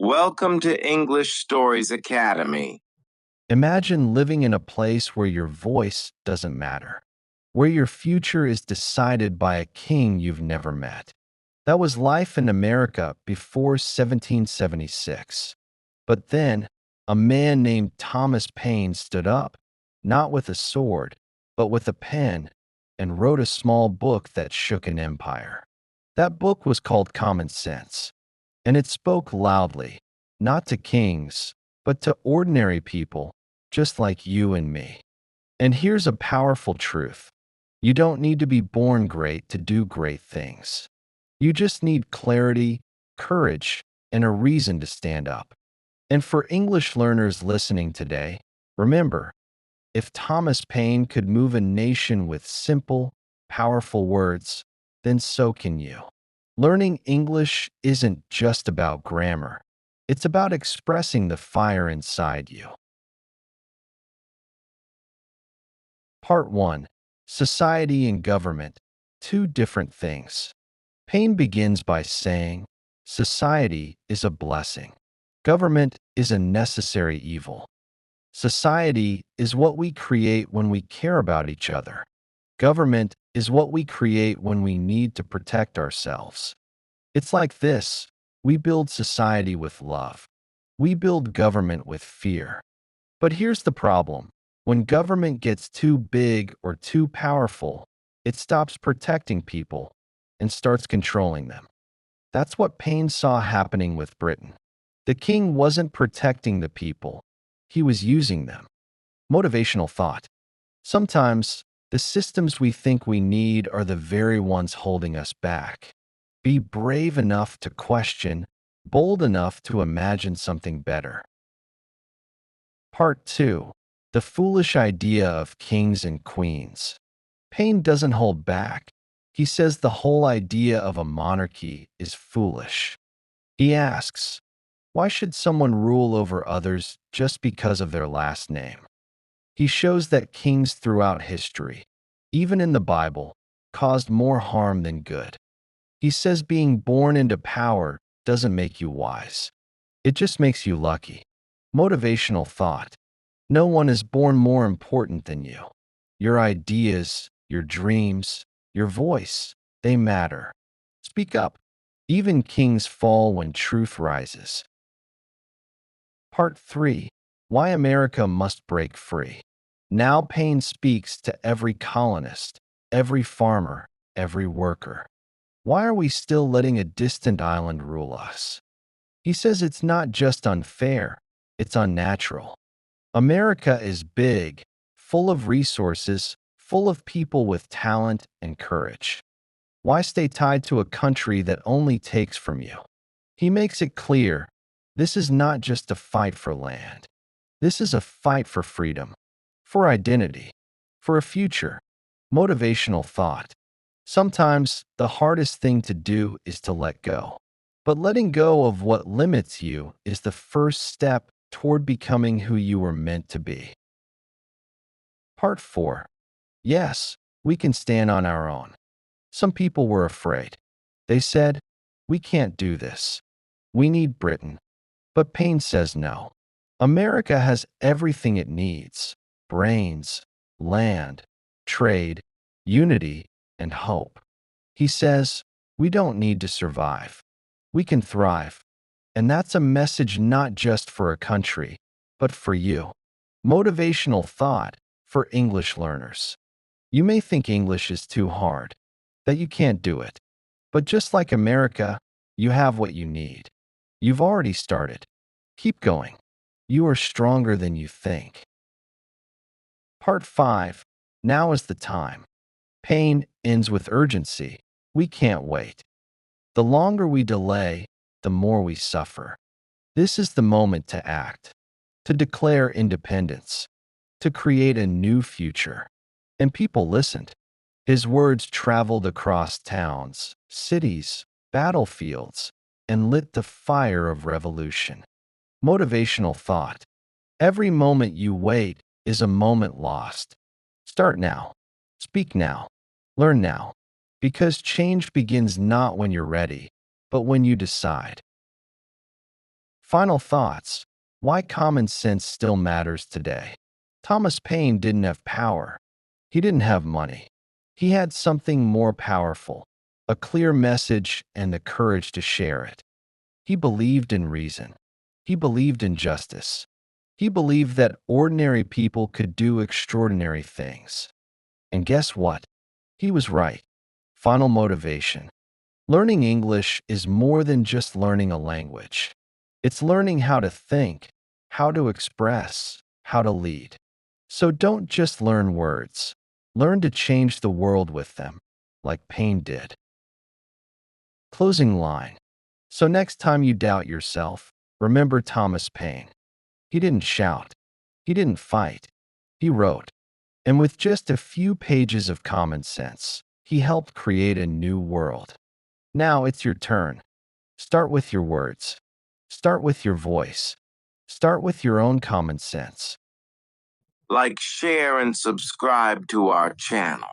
Welcome to English Stories Academy. Imagine living in a place where your voice doesn't matter, where your future is decided by a king you've never met. That was life in America before 1776. But then, a man named Thomas Paine stood up, not with a sword, but with a pen, and wrote a small book that shook an empire. That book was called Common Sense, and it spoke loudly, not to kings, but to ordinary people just like you and me. And here's a powerful truth: you don't need to be born great to do great things. You just need clarity, courage, and a reason to stand up. And for English learners listening today, remember, if Thomas Paine could move a nation with simple, powerful words, then so can you. Learning English isn't just about grammar, it's about expressing the fire inside you. Part 1: Society and Government, Two Different Things. Paine begins by saying, society is a blessing. Government is a necessary evil. Society is what we create when we care about each other. Government is what we create when we need to protect ourselves. It's like this: we build society with love. We build government with fear. But here's the problem: when government gets too big or too powerful, it stops protecting people and starts controlling them. That's what Paine saw happening with Britain. The king wasn't protecting the people, he was using them. Motivational thought: sometimes the systems we think we need are the very ones holding us back. Be brave enough to question, bold enough to imagine something better. Part 2: The Foolish Idea of Kings and Queens. Paine doesn't hold back. He says the whole idea of a monarchy is foolish. He asks, why should someone rule over others just because of their last name? He shows that kings throughout history, even in the Bible, caused more harm than good. He says being born into power doesn't make you wise. It just makes you lucky. Motivational thought: no one is born more important than you. Your ideas, your dreams, your voice, they matter. Speak up. Even kings fall when truth rises. Part 3: Why America Must Break Free. Now Paine speaks to every colonist, every farmer, every worker. Why are we still letting a distant island rule us? He says it's not just unfair, it's unnatural. America is big, full of resources, full of people with talent and courage. Why stay tied to a country that only takes from you? He makes it clear, this is not just a fight for land. This is a fight for freedom, for identity, for a future. Motivational thought: sometimes the hardest thing to do is to let go. But letting go of what limits you is the first step toward becoming who you were meant to be. Part 4: Yes, we can stand on our own. Some people were afraid. They said, we can't do this. We need Britain. But Paine says no. America has everything it needs: brains, land, trade, unity, and hope. He says, we don't need to survive. We can thrive. And that's a message not just for a country, but for you. Motivational thought for English learners. You may think English is too hard, that you can't do it. But just like America, you have what you need. You've already started. Keep going. You are stronger than you think. Part 5: Now is the time. Paine ends with urgency. We can't wait. The longer we delay, the more we suffer. This is the moment to act, to declare independence, to create a new future. And people listened. His words traveled across towns, cities, battlefields, and lit the fire of revolution. Motivational thought: every moment you wait is a moment lost. Start now. Speak now. Learn now. Because change begins not when you're ready, but when you decide. Final thoughts. Why common sense still matters today. Thomas Paine didn't have power. He didn't have money. He had something more powerful, a clear message and the courage to share it. He believed in reason. He believed in justice. He believed that ordinary people could do extraordinary things. And guess what? He was right. Final motivation. Learning English is more than just learning a language. It's learning how to think, how to express, how to lead. So don't just learn words. Learn to change the world with them, like Paine did. Closing line. So next time you doubt yourself, remember Thomas Paine. He didn't shout. He didn't fight. He wrote. And with just a few pages of common sense, he helped create a new world. Now it's your turn. Start with your words. Start with your voice. Start with your own common sense. Like, share, and subscribe to our channel.